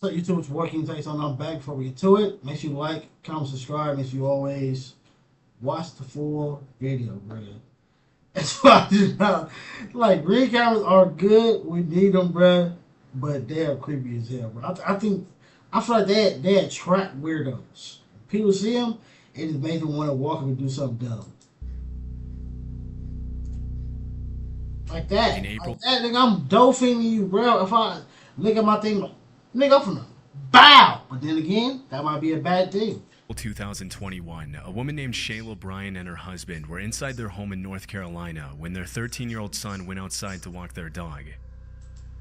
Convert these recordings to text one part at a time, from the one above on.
So YouTube is working. Take something. I'm back before we get to it. Make sure you like, comment, subscribe. Make sure you always watch the full video, bro. That's why I just know. Like, green cameras are good. We need them, bro. But they are creepy as hell, bro. I feel like they attract weirdos. People see them, it just makes them want to walk up and do something dumb. Like that. In April, Like that, nigga, I'm dolphining you, bro. If I look at my thing, like, nigga, I'm finna bow. But then again, that might be a bad thing. 2021, a woman named Shayla Bryan and her husband were inside their home in North Carolina when their 13-year-old son went outside to walk their dog.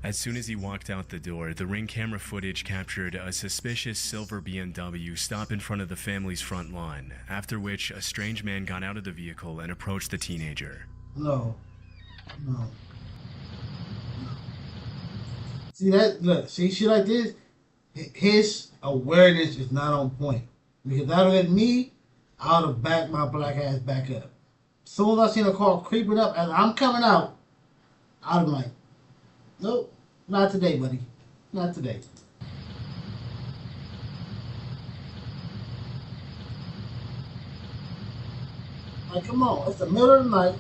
As soon as he walked out the door, the Ring camera footage captured a suspicious silver BMW stop in front of the family's front lawn, after which a strange man got out of the vehicle and approached the teenager. No. No. See that? Look, see shit like this? His awareness is not on point. Because that would have been me, I would have backed my black ass back up. As soon as I seen a car creeping up as I'm coming out, I'd have been like, nope, not today, buddy. Not today. Like, come on, it's the middle of the night.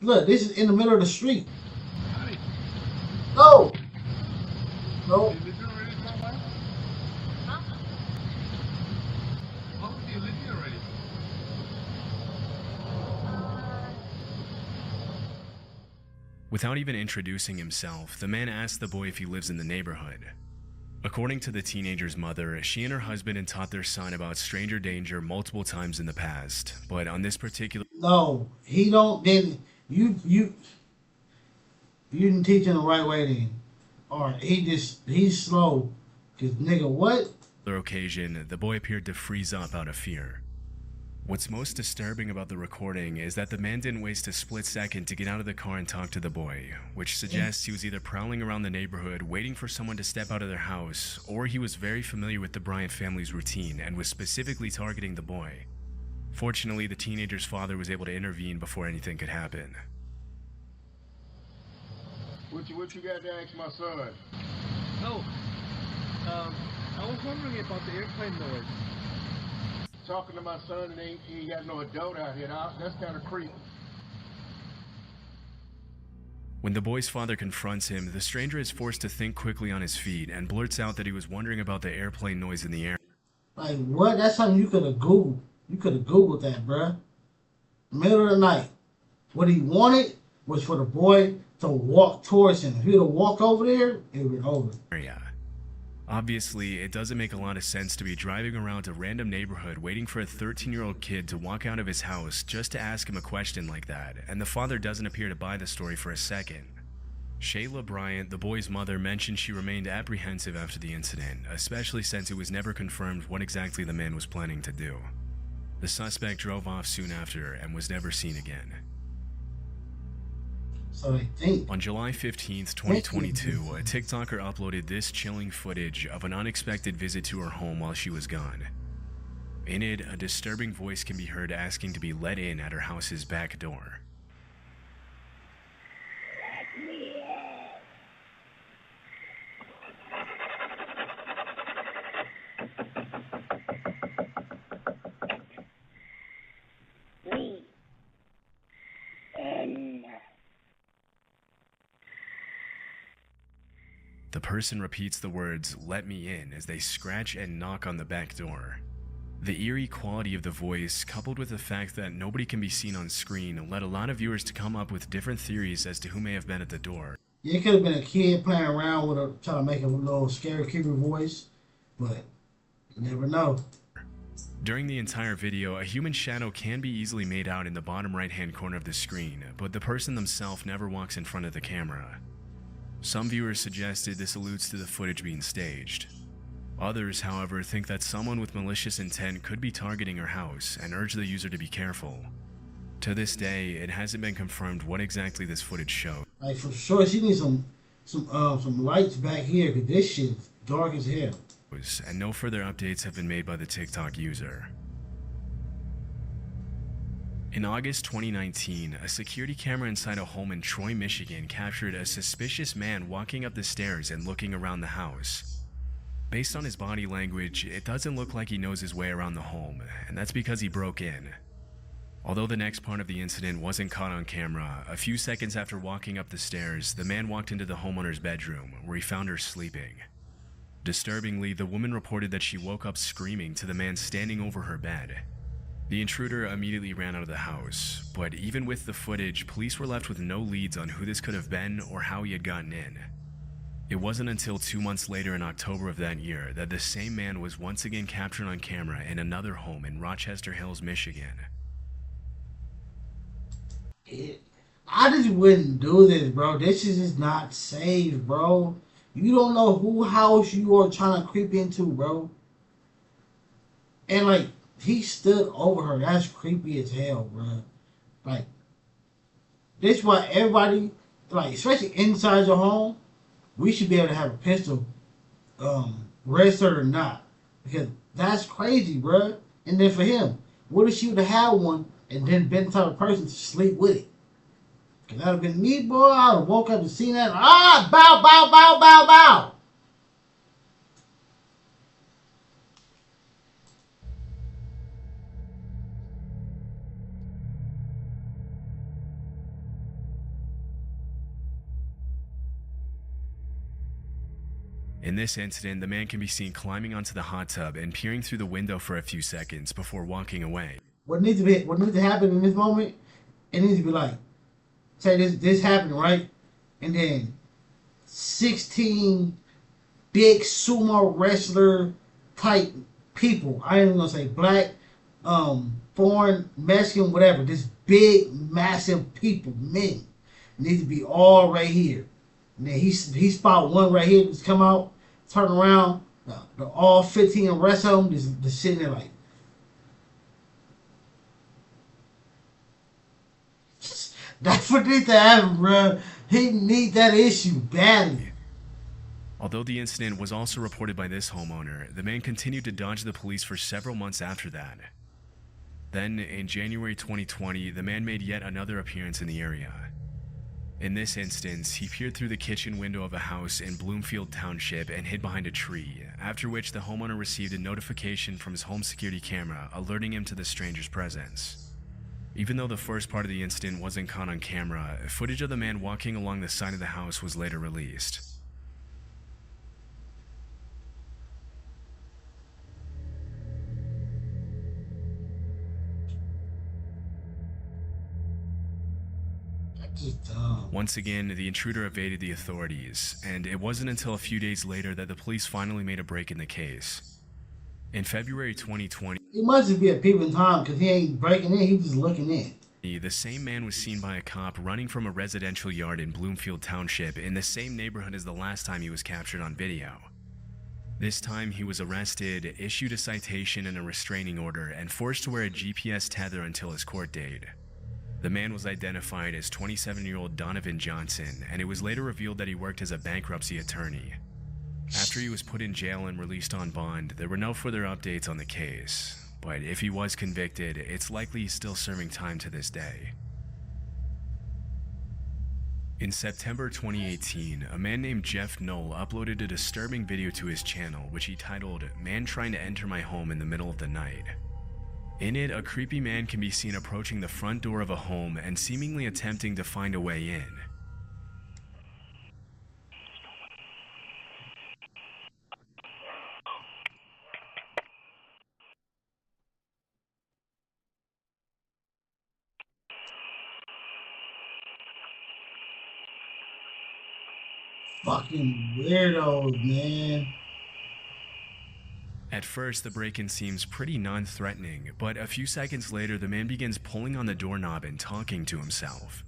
Look, this is in the middle of the street. No! No. Without even introducing himself, the man asked the boy if he lives in the neighborhood. According to the teenager's mother, she and her husband had taught their son about stranger danger multiple times in the past, but on this particular... No, he don't, then, you didn't teach him the right way then. Or he's slow. Cause nigga, what? occasion, the boy appeared to freeze up out of fear. What's most disturbing about the recording is that the man didn't waste a split second to get out of the car and talk to the boy, which suggests he was either prowling around the neighborhood waiting for someone to step out of their house, or he was very familiar with the Bryant family's routine and was specifically targeting the boy. Fortunately, the teenager's father was able to intervene before anything could happen. What you got to ask my son? Oh, I was wondering about the airplane noise. Talking to my son and he ain't got no adult out here. That's kind of creepy. When the boy's father confronts him, the stranger is forced to think quickly on his feet and blurts out that he was wondering about the airplane noise in the air. Like, what? That's something you could have Googled. You could have Googled that, bruh. Middle of the night. What he wanted was for the boy to walk towards him. If he would have walked over there, it would be over. Yeah. Obviously, it doesn't make a lot of sense to be driving around a random neighborhood waiting for a 13-year-old kid to walk out of his house just to ask him a question like that, and the father doesn't appear to buy the story for a second. Shayla Bryant, the boy's mother, mentioned she remained apprehensive after the incident, especially since it was never confirmed what exactly the man was planning to do. The suspect drove off soon after and was never seen again. So they think. On July 15th, 2022, a TikToker uploaded this chilling footage of an unexpected visit to her home while she was gone. In it, a disturbing voice can be heard asking to be let in at her house's back door. The person repeats the words, "Let me in," as they scratch and knock on the back door. The eerie quality of the voice, coupled with the fact that nobody can be seen on screen, led a lot of viewers to come up with different theories as to who may have been at the door. Yeah, it could have been a kid playing around with her, trying to make a little scary, creepy voice, but you never know. During the entire video, a human shadow can be easily made out in the bottom right-hand corner of the screen, but the person themselves never walks in front of the camera. Some viewers suggested this alludes to the footage being staged. Others, however, think that someone with malicious intent could be targeting her house and urge the user to be careful. To this day, it hasn't been confirmed what exactly this footage shows. Like, for sure, she needs some lights back here, because this shit's dark as hell. And no further updates have been made by the TikTok user. In August 2019, a security camera inside a home in Troy, Michigan captured a suspicious man walking up the stairs and looking around the house. Based on his body language, it doesn't look like he knows his way around the home, and that's because he broke in. Although the next part of the incident wasn't caught on camera, a few seconds after walking up the stairs, the man walked into the homeowner's bedroom, where he found her sleeping. Disturbingly, the woman reported that she woke up screaming to the man standing over her bed. The intruder immediately ran out of the house, but even with the footage, police were left with no leads on who this could have been or how he had gotten in. It wasn't until 2 months later in October of that year that the same man was once again captured on camera in another home in Rochester Hills, Michigan. I just wouldn't do this, bro. This is just not safe, bro. You don't know who house you are trying to creep into, bro. And like, he stood over her. That's creepy as hell, bro. Like, this is why everybody, like, especially inside your home, we should be able to have a pistol, registered or not, because that's crazy, bro. And then for him, what if she would have had one and then been the type of person to sleep with it? Cause that would have been me, boy. I would have woke up and seen that. Ah, bow, bow, bow, bow, bow. In this incident, the man can be seen climbing onto the hot tub and peering through the window for a few seconds before walking away. What needs to happen in this moment? It needs to be like, say this happened, right? And then 16 big sumo wrestler type people. I ain't even gonna say black, foreign, Mexican, whatever. This big, massive people, men, need to be all right here. And then he spot one right here, just come out, turn around, the all 15 and rest of them just sitting there like. That's what needs to happen, bro. He need that issue badly. Although the incident was also reported by this homeowner, the man continued to dodge the police for several months after that. Then, in January 2020, the man made yet another appearance in the area. In this instance, he peered through the kitchen window of a house in Bloomfield Township and hid behind a tree, after which the homeowner received a notification from his home security camera alerting him to the stranger's presence. Even though the first part of the incident wasn't caught on camera, footage of the man walking along the side of the house was later released. Once again, the intruder evaded the authorities, and it wasn't until a few days later that the police finally made a break in the case. In February 2020, It must just be a peeping Tom because he ain't breaking in, he's just looking in. the same man was seen by a cop running from a residential yard in Bloomfield Township in the same neighborhood as the last time he was captured on video. This time he was arrested, issued a citation and a restraining order, and forced to wear a GPS tether until his court date. The man was identified as 27-year-old Donovan Johnson, and it was later revealed that he worked as a bankruptcy attorney. After he was put in jail and released on bond, there were no further updates on the case, but if he was convicted, it's likely he's still serving time to this day. In September 2018, a man named Jeff Knoll uploaded a disturbing video to his channel, which he titled, "Man Trying to Enter My Home in the Middle of the Night." In it, a creepy man can be seen approaching the front door of a home and seemingly attempting to find a way in. Fucking weirdos, man. At first, the break-in seems pretty non-threatening, but a few seconds later, the man begins pulling on the doorknob and talking to himself.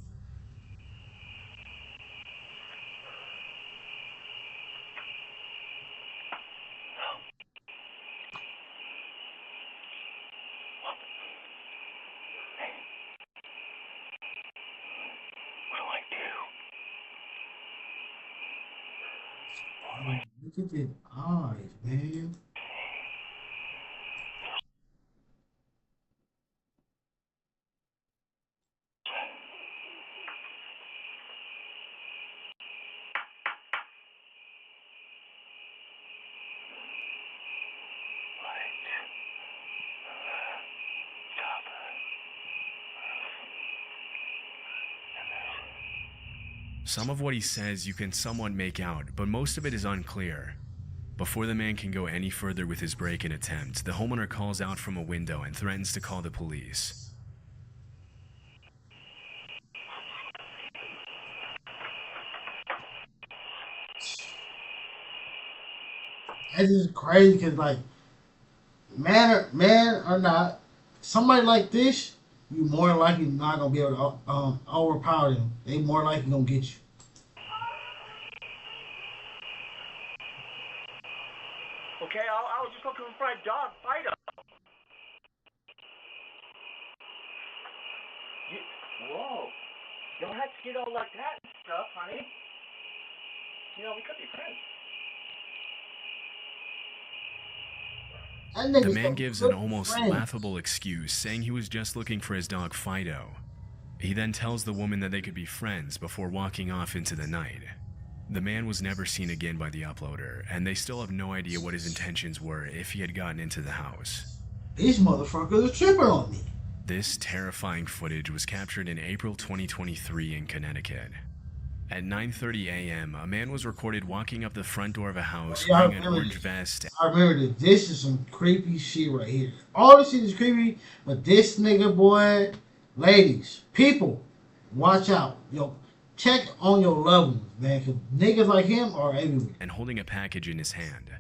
Oh, look at his eyes, man. Some of what he says you can somewhat make out, but most of it is unclear. Before the man can go any further with his break-in attempt, the homeowner calls out from a window and threatens to call the police. That's just crazy because, like, man or not, somebody like this, you more likely not gonna be able to overpower them. They more likely gonna get you. Okay, I was just looking for a dog fighter. Whoa. You don't have to get all like that and stuff, honey. You know, we could be friends. The man gives an almost laughable excuse, saying he was just looking for his dog Fido. He then tells the woman that they could be friends before walking off into the night. The man was never seen again by the uploader, and they still have no idea what his intentions were if he had gotten into the house. These motherfuckers are tripping on me. This terrifying footage was captured in April 2023 in Connecticut. At 9:30 a.m., a man was recorded walking up the front door of a house wearing an orange vest. I remember this. This is some creepy shit right here. All this shit is creepy, but this nigga, boy, ladies, people, watch out. Yo, check on your loved ones, man, because niggas like him are everywhere. And holding a package in his hand.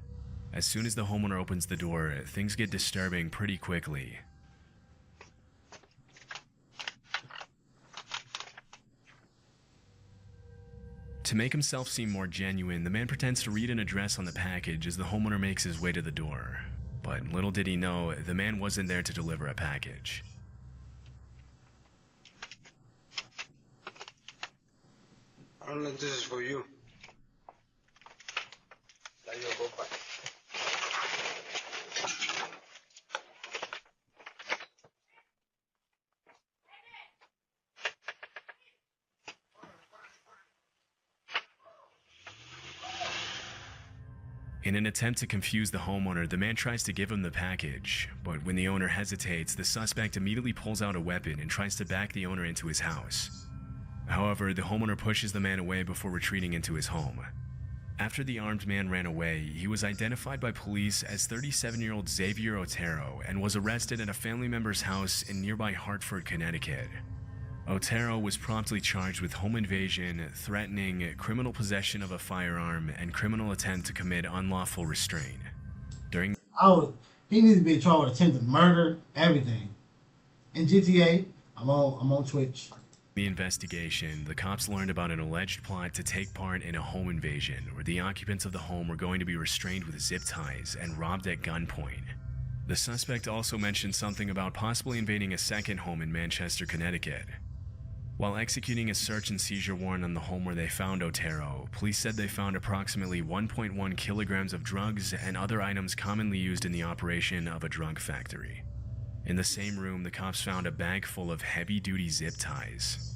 As soon as the homeowner opens the door, things get disturbing pretty quickly. To make himself seem more genuine, the man pretends to read an address on the package as the homeowner makes his way to the door. But little did he know, the man wasn't there to deliver a package. I don't know if this is for you. In an attempt to confuse the homeowner, the man tries to give him the package, but when the owner hesitates, the suspect immediately pulls out a weapon and tries to back the owner into his house. However, the homeowner pushes the man away before retreating into his home. After the armed man ran away, he was identified by police as 37-year-old Xavier Otero and was arrested at a family member's house in nearby Hartford, Connecticut. Otero was promptly charged with home invasion, threatening, criminal possession of a firearm, and criminal attempt to commit unlawful restraint. He needs to be in trouble with attempted murder, everything. In GTA, I'm on Twitch. The investigation, the cops learned about an alleged plot to take part in a home invasion where the occupants of the home were going to be restrained with zip ties and robbed at gunpoint. The suspect also mentioned something about possibly invading a second home in Manchester, Connecticut. While executing a search and seizure warrant on the home where they found Otero, police said they found approximately 1.1 kilograms of drugs and other items commonly used in the operation of a drug factory. In the same room, the cops found a bag full of heavy-duty zip ties.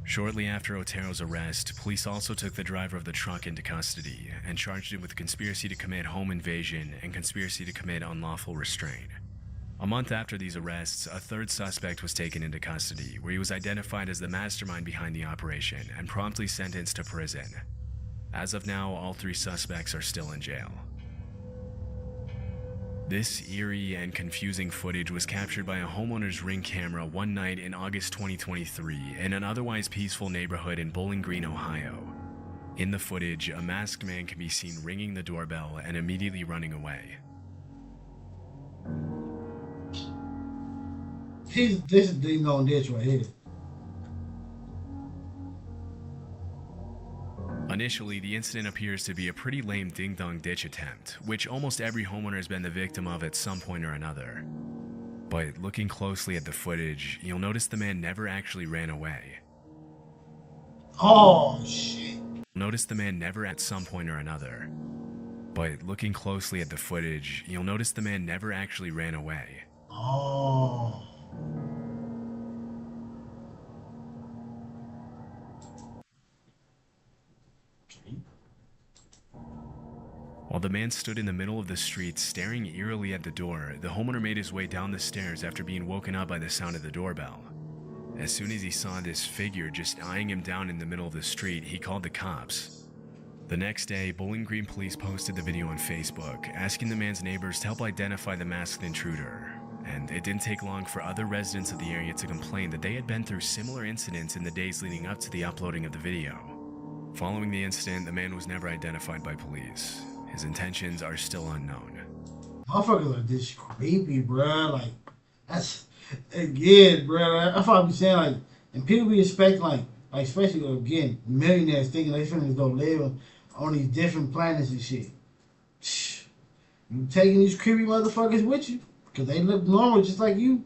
Shortly after Otero's arrest, police also took the driver of the truck into custody and charged him with conspiracy to commit home invasion and conspiracy to commit unlawful restraint. A month after these arrests, a third suspect was taken into custody, where he was identified as the mastermind behind the operation and promptly sentenced to prison. As of now, all three suspects are still in jail. This eerie and confusing footage was captured by a homeowner's Ring camera one night in August 2023 in an otherwise peaceful neighborhood in Bowling Green, Ohio. In the footage, a masked man can be seen ringing the doorbell and immediately running away. This is ding dong ditch right here. Initially, the incident appears to be a pretty lame ding-dong ditch attempt, which almost every homeowner has been the victim of at some point or another. But looking closely at the footage, you'll notice the man never actually ran away. Oh, shit. Notice the man never at some point or another. But looking closely at the footage, you'll notice the man never actually ran away. Oh. While the man stood in the middle of the street staring eerily at the door, the homeowner made his way down the stairs after being woken up by the sound of the doorbell. As soon as he saw this figure just eyeing him down in the middle of the street, he called the cops. The next day, Bowling Green police posted the video on Facebook, asking the man's neighbors to help identify the masked intruder. And it didn't take long for other residents of the area to complain that they had been through similar incidents in the days leading up to the uploading of the video. Following the incident, the man was never identified by police. His intentions are still unknown. Motherfuckers are this creepy, bruh. Like, that's, again, bruh. That's what I be saying, like, and people be expecting, like especially, again, millionaires thinking they finna go live on these different planets and shit. You taking these creepy motherfuckers with you, because they look normal just like you.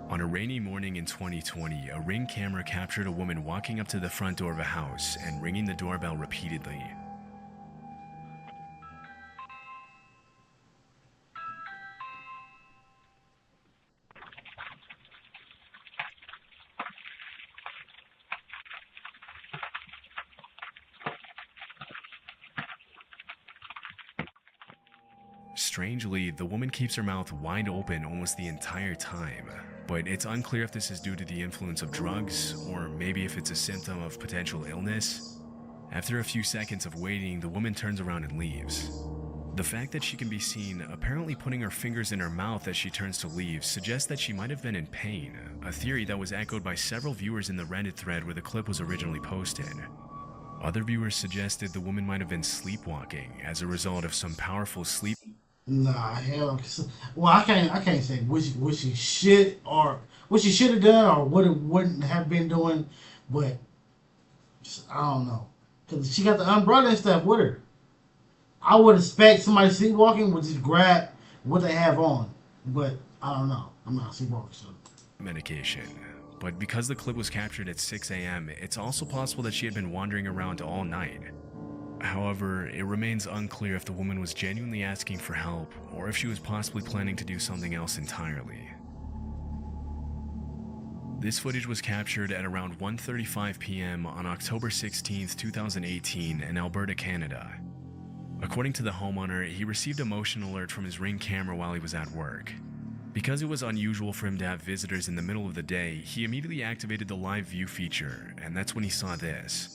On a rainy morning in 2020, a Ring camera captured a woman walking up to the front door of a house and ringing the doorbell repeatedly. Strangely, the woman keeps her mouth wide open almost the entire time, but it's unclear if this is due to the influence of drugs or maybe if it's a symptom of potential illness. After a few seconds of waiting, the woman turns around and leaves. The fact that she can be seen apparently putting her fingers in her mouth as she turns to leave suggests that she might have been in pain, a theory that was echoed by several viewers in the Reddit thread where the clip was originally posted. Other viewers suggested the woman might have been sleepwalking as a result of some powerful sleep. Nah, hell. Well, I can't say what she should have done or wouldn't have been doing, but I don't know, cause she got the umbrella and stuff with her. I would expect somebody sleepwalking would just grab what they have on, but I don't know. I'm not sleepwalking, so. Medication. But because the clip was captured at 6 a.m., it's also possible that she had been wandering around all night. However, it remains unclear if the woman was genuinely asking for help or if she was possibly planning to do something else entirely. This footage was captured at around 1:35 p.m. on October 16, 2018 in Alberta, Canada. According to the homeowner, he received a motion alert from his Ring camera while he was at work. Because it was unusual for him to have visitors in the middle of the day, he immediately activated the live view feature, and that's when he saw this.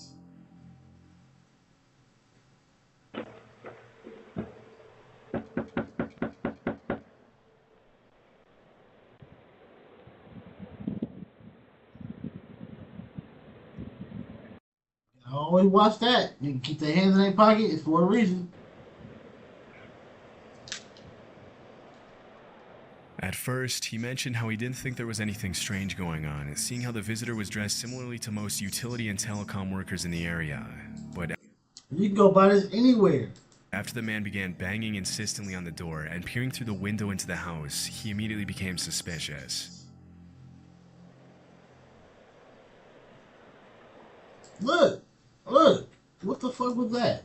I always watch that. You can keep their hands in their pocket. It's for a reason. At first, he mentioned how he didn't think there was anything strange going on, seeing how the visitor was dressed similarly to most utility and telecom workers in the area. But You can go buy this anywhere. after the man began banging insistently on the door and peering through the window into the house, he immediately became suspicious. Look. What the fuck was that?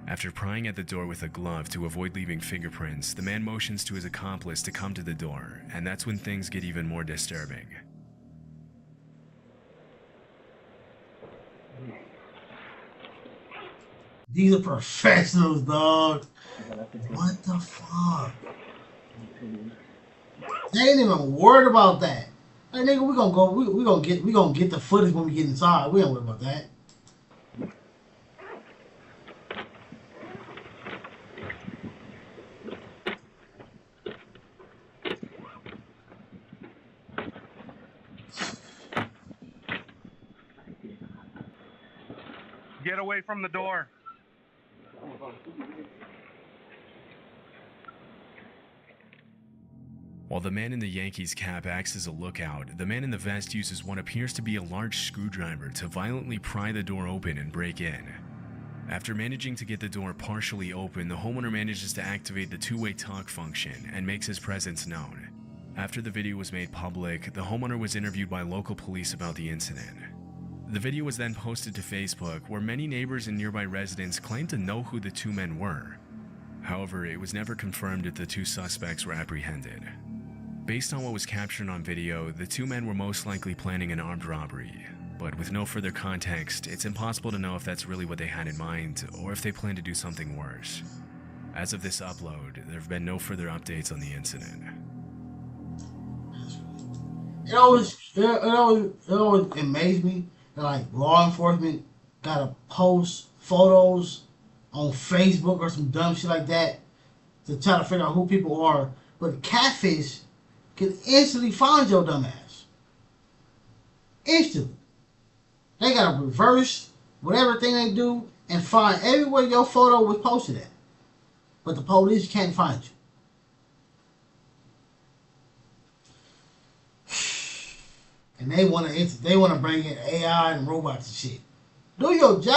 After prying at the door with a glove to avoid leaving fingerprints, the man motions to his accomplice to come to the door, and that's when things get even more disturbing. These are professionals, dog. What the fuck? They ain't even worried about that. Hey, nigga, we gonna get the footage when we get inside. We ain't worried about that. Get away from the door. While the man in the Yankees cap acts as a lookout, the man in the vest uses what appears to be a large screwdriver to violently pry the door open and break in. After managing to get the door partially open, the homeowner manages to activate the two-way talk function and makes his presence known. After the video was made public, the homeowner was interviewed by local police about the incident. The video was then posted to Facebook, where many neighbors and nearby residents claimed to know who the two men were. However, it was never confirmed if the two suspects were apprehended. Based on what was captured on video, the two men were most likely planning an armed robbery, but with no further context, it's impossible to know if that's really what they had in mind or if they planned to do something worse. As of this upload, there have been no further updates on the incident. It always amazed me that like law enforcement gotta post photos on Facebook or some dumb shit like that to try to figure out who people are. But catfish can instantly find your dumb ass. Instantly. They gotta reverse whatever thing they do and find everywhere your photo was posted at. But the police can't find you. And they wanna bring in AI and robots and shit. Do your job.